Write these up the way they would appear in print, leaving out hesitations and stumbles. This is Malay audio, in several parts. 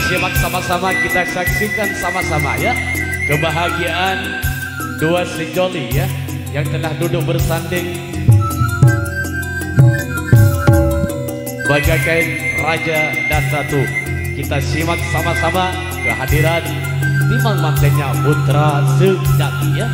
Kita simak sama-sama, kita saksikan sama-sama ya kebahagiaan dua sejoli ya yang telah duduk bersanding bagaikan raja dan ratu. Kita simak sama-sama kehadiran timang mantennya putra sejati ya.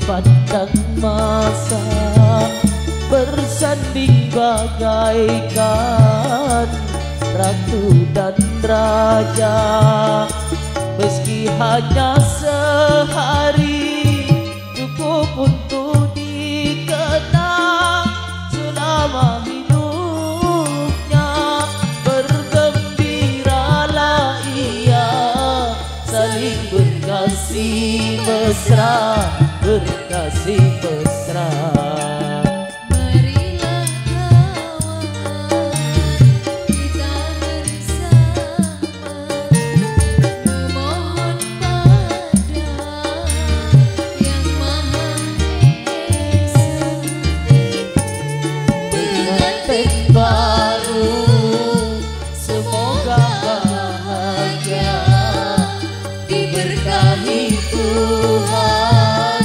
Pandang masa bersanding bagaikan ratu dan raja, meski hanya sehari cukup untuk dikenang selama hidupnya. Bergembiralah ia saling berkasih mesra, berkasih mesra. Marilah kawan, kita bersama memohon pada Yang Maha Esa pengantin baru, semoga bahagia diberkahi Tuhan,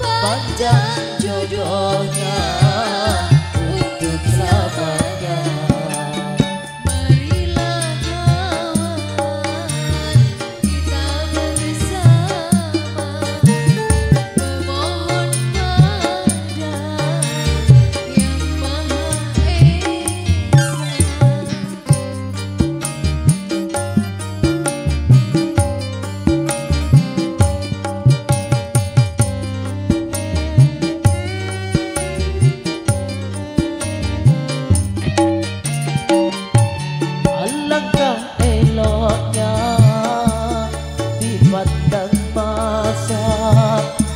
panjang jodohnya untuk selamanya. Marilah kawan, kita bersama memohon pada Yang Maha Esa. Alangkah eloknya dipandang masa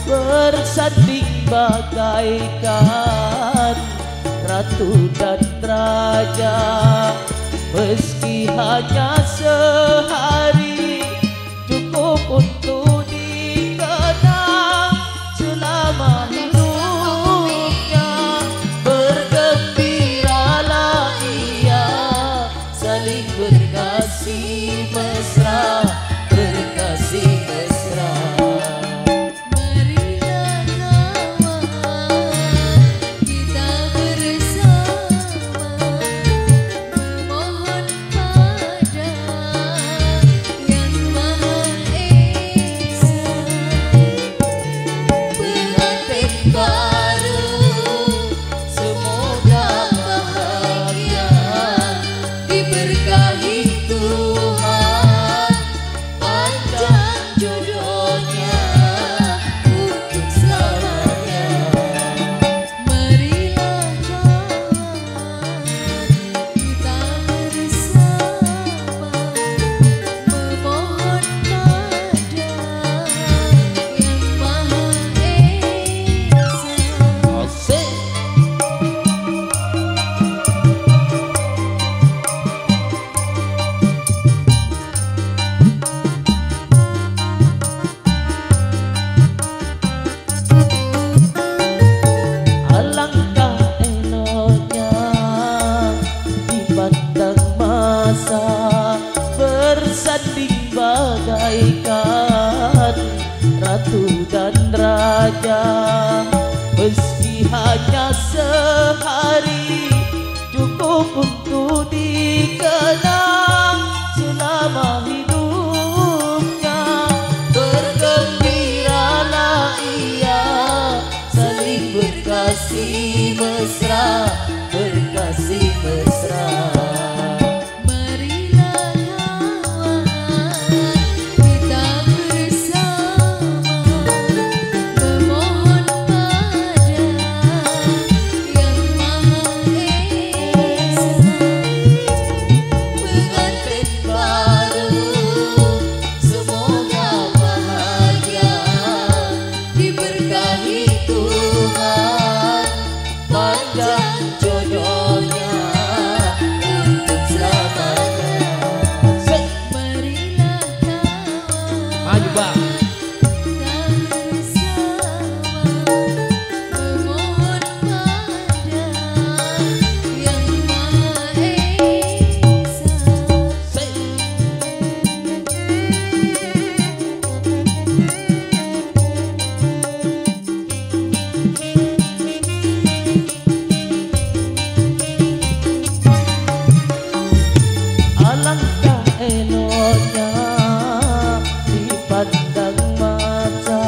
bersanding bagaikan ratu dan raja, meski hanya sehari cukup untuk dikenang selama hidupnya. Bergembiralah ia, saling berkasih mesra, berkasih mesra. Marilah kawan kita bersama memohon pada Yang Maha Esa, pengantin baru semoga bahagia, diberkahi Tuhan, panjang jodohnya untuk selamanya. Marilah kawan kita bersama memohon pada Yang Maha Esa. Asik. Alangkah eloknya dipandang masa, bersanding bagaikan ratu dan raja, meski hanya sehari cukup untuk dikenang selama hidupnya. Bergembiralah ia, saling berkasih mesra, berkasih mesra. Marilah kawan kita bersama memohon pada Yang Maha Esa, pengantin baru semoga bahagia, diberkahi Tuhan, panjang jodohnya untuk selamanya. Marilah kawan Maju bang. kita bersama memohon pada Yang Maha Esa. Alangkah eloknya dipandang mata,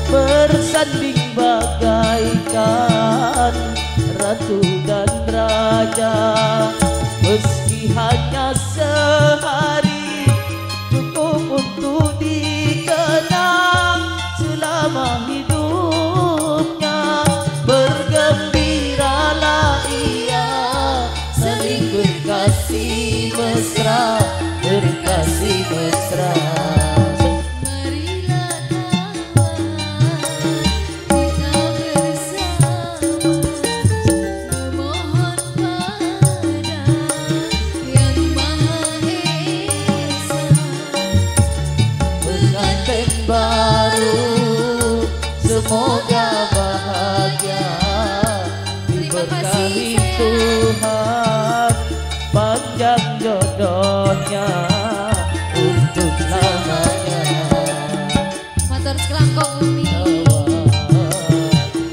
bersanding bagaikan ratu dan raja, meski hanya sehari cukup untuk dikenang selama hidupnya. Bergembiralah ia, saling berkasih mesra, berkasih mesra. Marilah kawan kita bersama memohon pada Yang Maha Esa, Pengantin baru semoga bahagia, diberkahi Tuhan, panjang jodohnya untuk selamanya. matur selangkong Umi.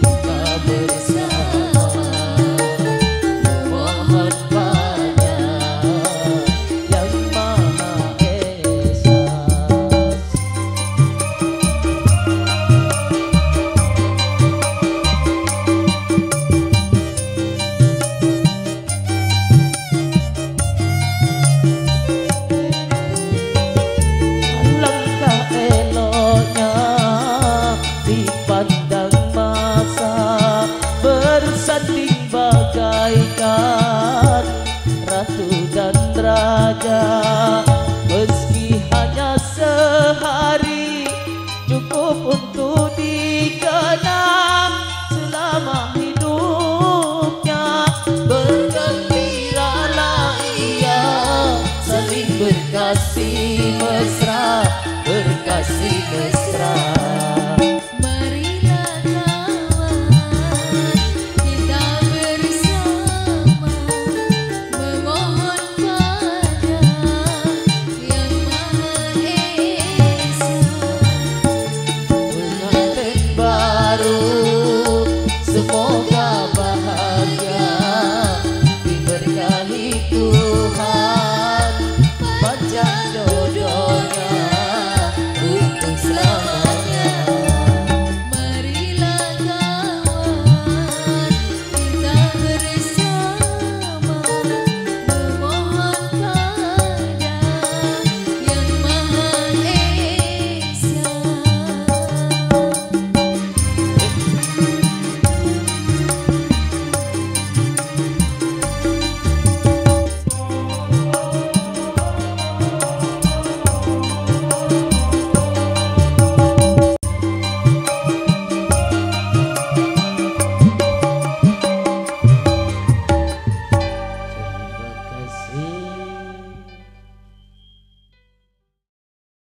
Kita bersama mohon pada Yang Maha Esa. kasih mesra